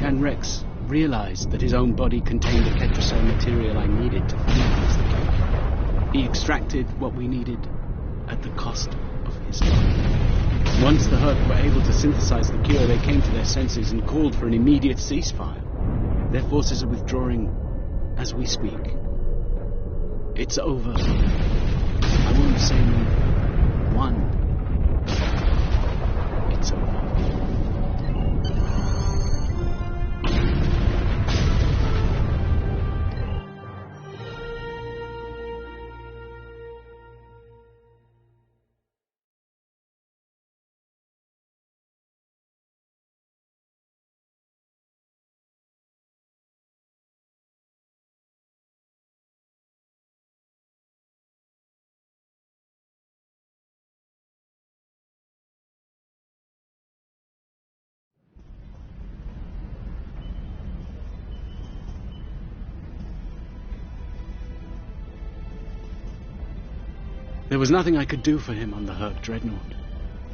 Can Rex realized that his own body contained the Ketracel material I needed to fuse the cure. He extracted what we needed at the cost of his life. Once the Herc were able to synthesize the cure, they came to their senses and called for an immediate ceasefire. Their forces are withdrawing as we speak. It's over. I won't say we won. It's over. There was nothing I could do for him on the Herc Dreadnought.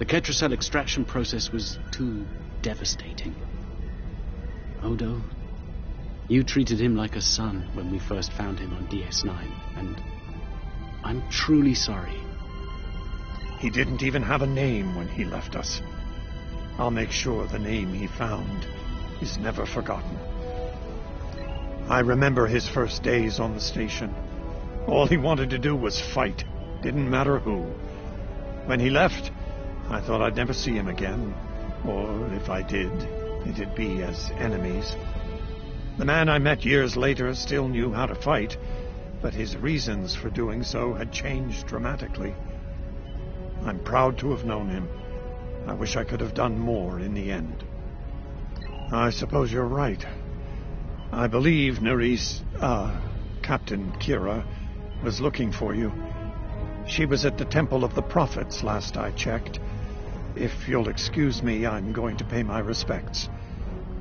The Ketracel extraction process was too devastating. Odo, you treated him like a son when we first found him on DS9, and I'm truly sorry. He didn't even have a name when he left us. I'll make sure the name he found is never forgotten. I remember his first days on the station. All he wanted to do was fight. Didn't matter who. When he left, I thought I'd never see him again. Or if I did, it'd be as enemies. The man I met years later still knew how to fight, but his reasons for doing so had changed dramatically. I'm proud to have known him. I wish I could have done more in the end. I suppose you're right. I believe Captain Kira was looking for you. She was at the Temple of the Prophets last I checked. If you'll excuse me, I'm going to pay my respects.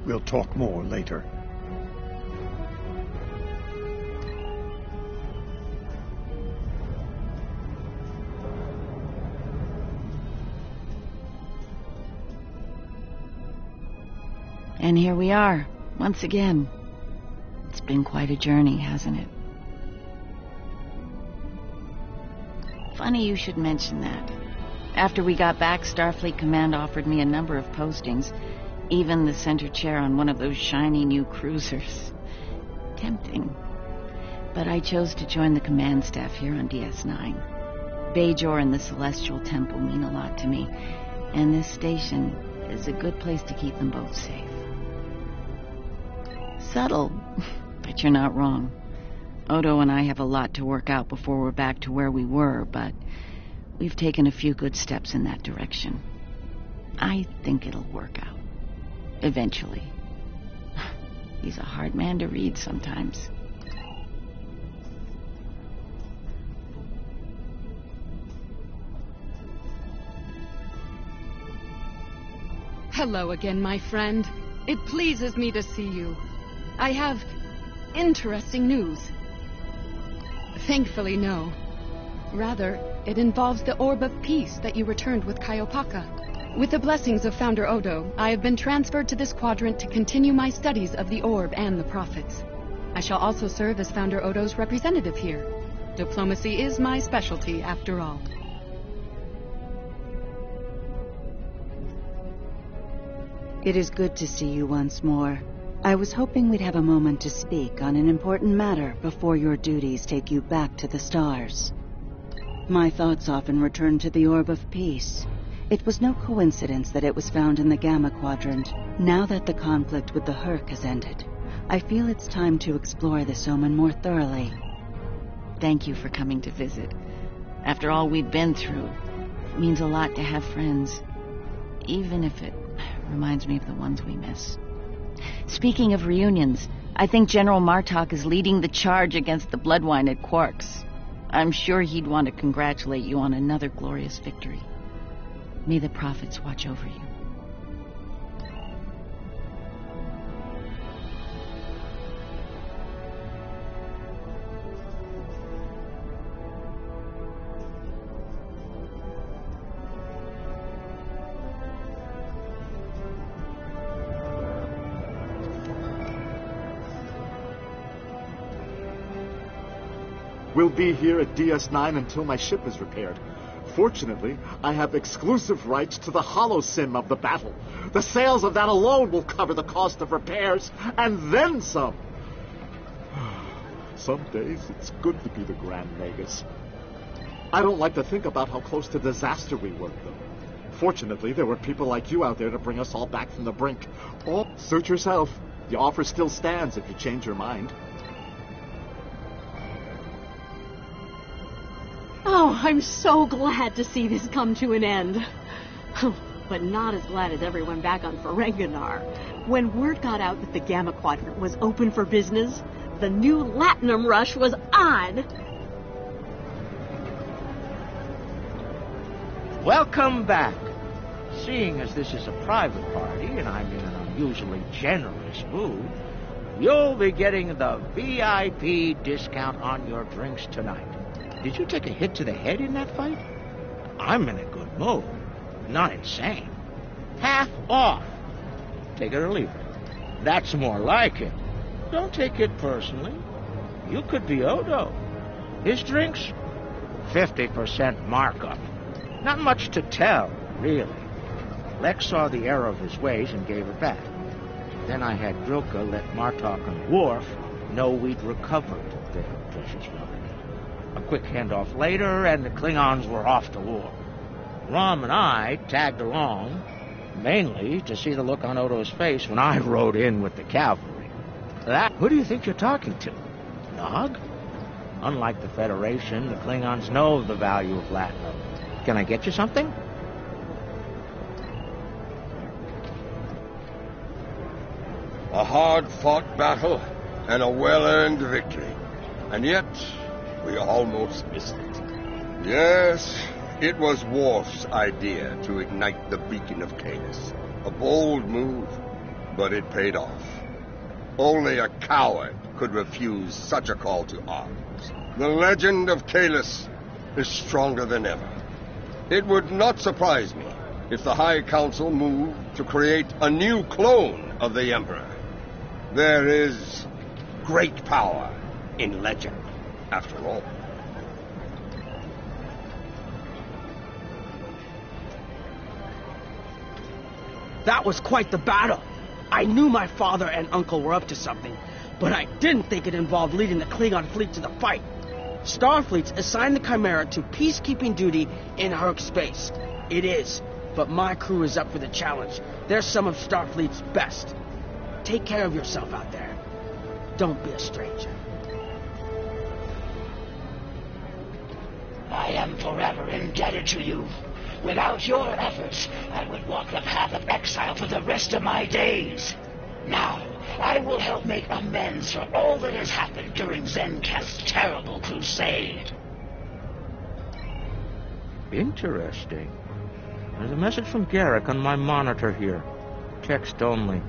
We'll talk more later. And here we are, once again. It's been quite a journey, hasn't it? Funny you should mention that. After we got back, Starfleet Command offered me a number of postings, even the center chair on one of those shiny new cruisers. Tempting. But I chose to join the command staff here on DS9. Bajor and the Celestial Temple mean a lot to me, and this station is a good place to keep them both safe. Subtle, but you're not wrong. Odo and I have a lot to work out before we're back to where we were, but we've taken a few good steps in that direction. I think it'll work out. Eventually. He's a hard man to read sometimes. Hello again, my friend. It pleases me to see you. I have interesting news. Thankfully, no. Rather, it involves the Orb of Peace that you returned with Kaiopaka. With the blessings of Founder Odo, I have been transferred to this quadrant to continue my studies of the Orb and the Prophets. I shall also serve as Founder Odo's representative here. Diplomacy is my specialty, after all. It is good to see you once more. I was hoping we'd have a moment to speak on an important matter before your duties take you back to the stars. My thoughts often return to the Orb of Peace. It was no coincidence that it was found in the Gamma Quadrant. Now that the conflict with the Herc has ended, I feel it's time to explore this omen more thoroughly. Thank you for coming to visit. After all we've been through, it means a lot to have friends, even if it reminds me of the ones we miss. Speaking of reunions, I think General Martok is leading the charge against the Bloodwine at Quark's. I'm sure he'd want to congratulate you on another glorious victory. May the Prophets watch over you. We'll be here at DS9 until my ship is repaired. Fortunately, I have exclusive rights to the holosim of the battle. The sales of that alone will cover the cost of repairs, and then some. Some days, it's good to be the Grand Magus. I don't like to think about how close to disaster we were, though. Fortunately, there were people like you out there to bring us all back from the brink. Oh, suit yourself. The offer still stands if you change your mind. Oh, I'm so glad to see this come to an end. But not as glad as everyone back on Ferenginar. When word got out that the Gamma Quadrant was open for business, the new Latinum rush was on. Welcome back. Seeing as this is a private party and I'm in an unusually generous mood, you'll be getting the VIP discount on your drinks tonight. Did you take a hit to the head in that fight? I'm in a good mood. Not insane. Half off. Take it or leave it. That's more like it. Don't take it personally. You could be Odo. His drinks, 50% markup. Not much to tell, really. Lex saw the error of his ways and gave it back. Then I had Grilka let Martok and Worf know we'd recovered their precious rubber. A quick handoff later, and the Klingons were off to war. Rom and I tagged along, mainly to see the look on Odo's face when I rode in with the cavalry. Who do you think you're talking to? Nog? Unlike the Federation, the Klingons know the value of Latinum. Can I get you something? A hard-fought battle and a well-earned victory. And yet, we almost missed it. Yes, it was Worf's idea to ignite the beacon of Canis. A bold move, but it paid off. Only a coward could refuse such a call to arms. The legend of Kalis is stronger than ever. It would not surprise me if the High Council moved to create a new clone of the Emperor. There is great power in legend, after all. That was quite the battle. I knew my father and uncle were up to something, but I didn't think it involved leading the Klingon fleet to the fight. Starfleet's assigned the Chimera to peacekeeping duty in Herc space. It is, but my crew is up for the challenge. They're some of Starfleet's best. Take care of yourself out there. Don't be a stranger. I am forever indebted to you. Without your efforts, I would walk the path of exile for the rest of my days. Now, I will help make amends for all that has happened during Zencast's terrible crusade. Interesting. There's a message from Garrick on my monitor here. Text only.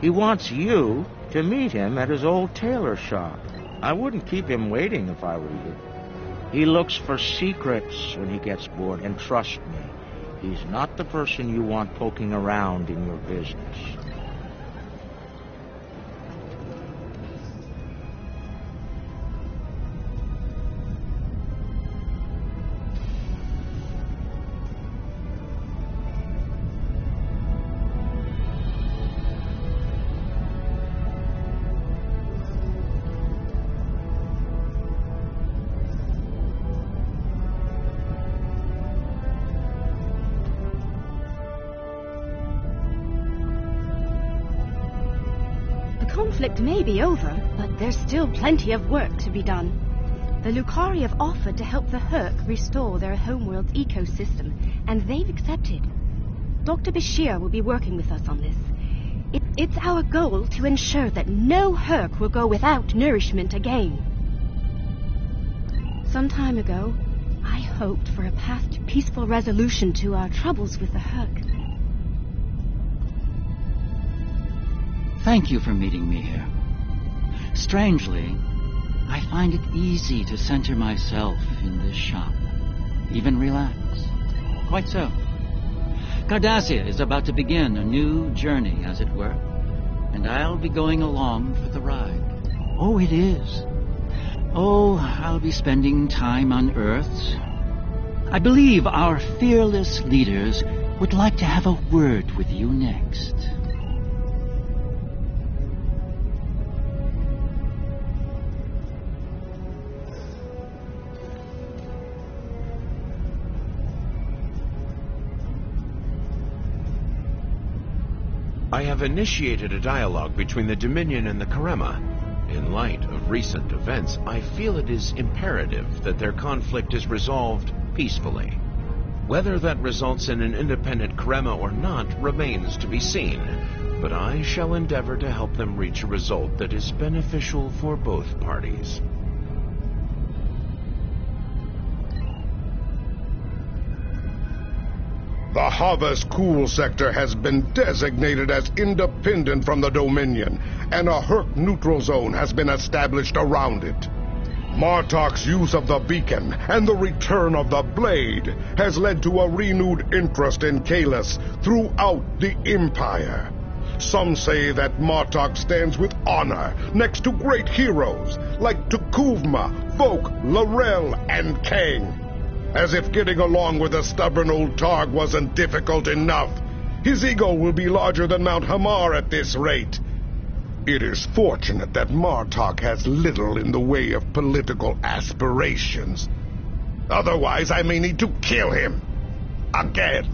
He wants you to meet him at his old tailor shop. I wouldn't keep him waiting if I were you. He looks for secrets when he gets bored, and trust me, he's not the person you want poking around in your business. Conflict may be over, but there's still plenty of work to be done. The Lucari have offered to help the Herc restore their homeworld's ecosystem, and they've accepted. Dr. Bashir will be working with us on this. It's our goal to ensure that no Herc will go without nourishment again. Some time ago, I hoped for a path to peaceful resolution to our troubles with the Herc. Thank you for meeting me here. Strangely, I find it easy to center myself in this shop, even relax. Quite so. Cardassia is about to begin a new journey, as it were, and I'll be going along for the ride. Oh, it is. Oh, I'll be spending time on Earth. I believe our fearless leaders would like to have a word with you next. I have initiated a dialogue between the Dominion and the Karema. In light of recent events, I feel it is imperative that their conflict is resolved peacefully. Whether that results in an independent Karema or not remains to be seen, but I shall endeavor to help them reach a result that is beneficial for both parties. The Harvest Cool sector has been designated as independent from the Dominion, and a Herc neutral zone has been established around it. Martok's use of the beacon and the return of the blade has led to a renewed interest in Kalis throughout the Empire. Some say that Martok stands with honor next to great heroes like Tukuvma, Folk, Laurel, and Kang. As if getting along with the stubborn old Targ wasn't difficult enough, his ego will be larger than Mount Hamar at this rate. It is fortunate that Martok has little in the way of political aspirations. Otherwise, I may need to kill him. Again.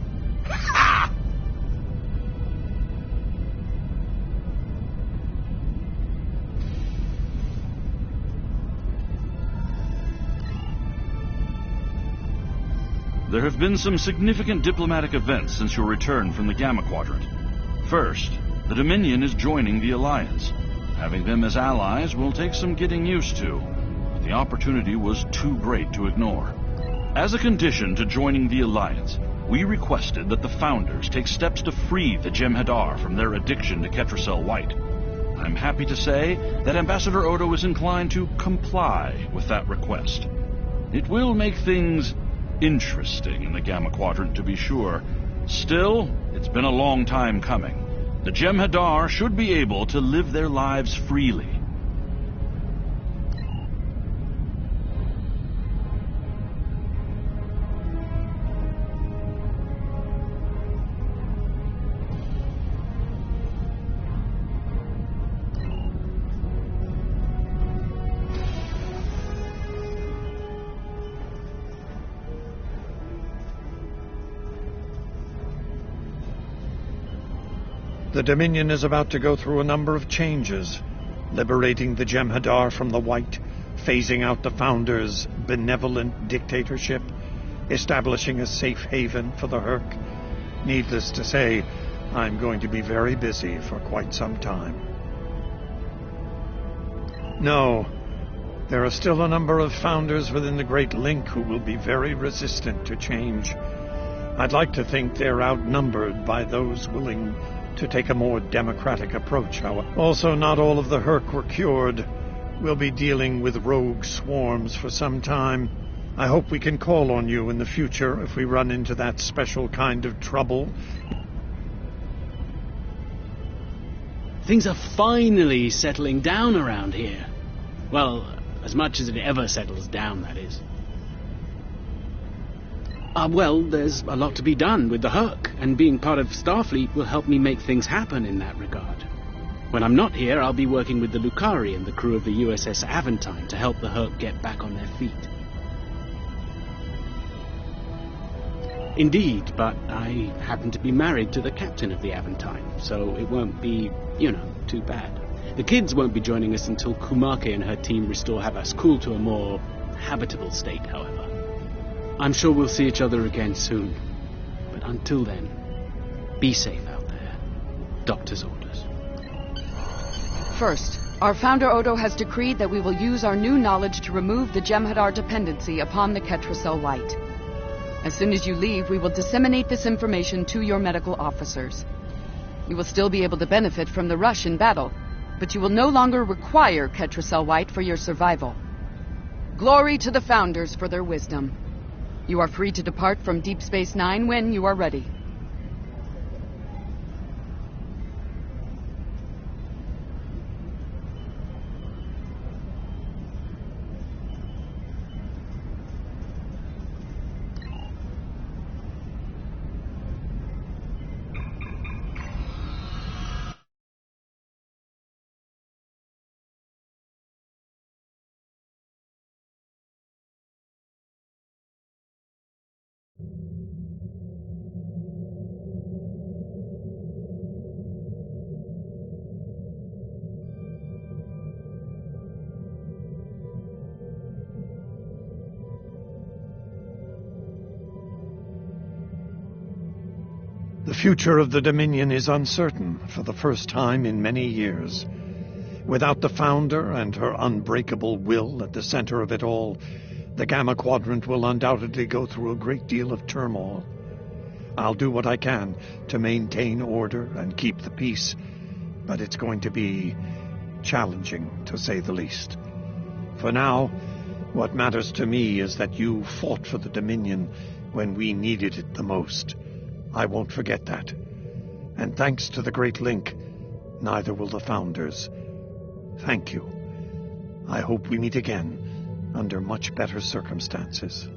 Ha! There have been some significant diplomatic events since your return from the Gamma Quadrant. First, the Dominion is joining the Alliance. Having them as allies will take some getting used to, but the opportunity was too great to ignore. As a condition to joining the Alliance, we requested that the Founders take steps to free the Jem'Hadar from their addiction to Ketracel White. I'm happy to say that Ambassador Odo is inclined to comply with that request. It will make things interesting in the Gamma Quadrant, to be sure. Still, it's been a long time coming. The Jem'Hadar should be able to live their lives freely. The Dominion is about to go through a number of changes, liberating the Jem'Hadar from the White, phasing out the Founders' benevolent dictatorship, establishing a safe haven for the Herc. Needless to say, I'm going to be very busy for quite some time. No, there are still a number of Founders within the Great Link who will be very resistant to change. I'd like to think they're outnumbered by those willing to take a more democratic approach, however. Also, not all of the Herc were cured. We'll be dealing with rogue swarms for some time. I hope we can call on you in the future if we run into that special kind of trouble. Things are finally settling down around here. Well, as much as it ever settles down, that is. Well, there's a lot to be done with the Herc, and being part of Starfleet will help me make things happen in that regard. When I'm not here, I'll be working with the Lucari and the crew of the USS Aventine to help the Herc get back on their feet. Indeed, but I happen to be married to the captain of the Aventine, so it won't be, too bad. The kids won't be joining us until Kumake and her team restore Havas-Kul to a more habitable state, however. I'm sure we'll see each other again soon. But until then, be safe out there. Doctor's orders. First, our founder Odo has decreed that we will use our new knowledge to remove the Jem'Hadar dependency upon the Ketracel White. As soon as you leave, we will disseminate this information to your medical officers. You will still be able to benefit from the rush in battle, but you will no longer require Ketracel White for your survival. Glory to the Founders for their wisdom. You are free to depart from Deep Space Nine when you are ready. The future of the Dominion is uncertain for the first time in many years. Without the Founder and her unbreakable will at the center of it all, the Gamma Quadrant will undoubtedly go through a great deal of turmoil. I'll do what I can to maintain order and keep the peace, but it's going to be challenging, to say the least. For now, what matters to me is that you fought for the Dominion when we needed it the most. I won't forget that. And thanks to the Great Link, neither will the Founders. Thank you. I hope we meet again under much better circumstances.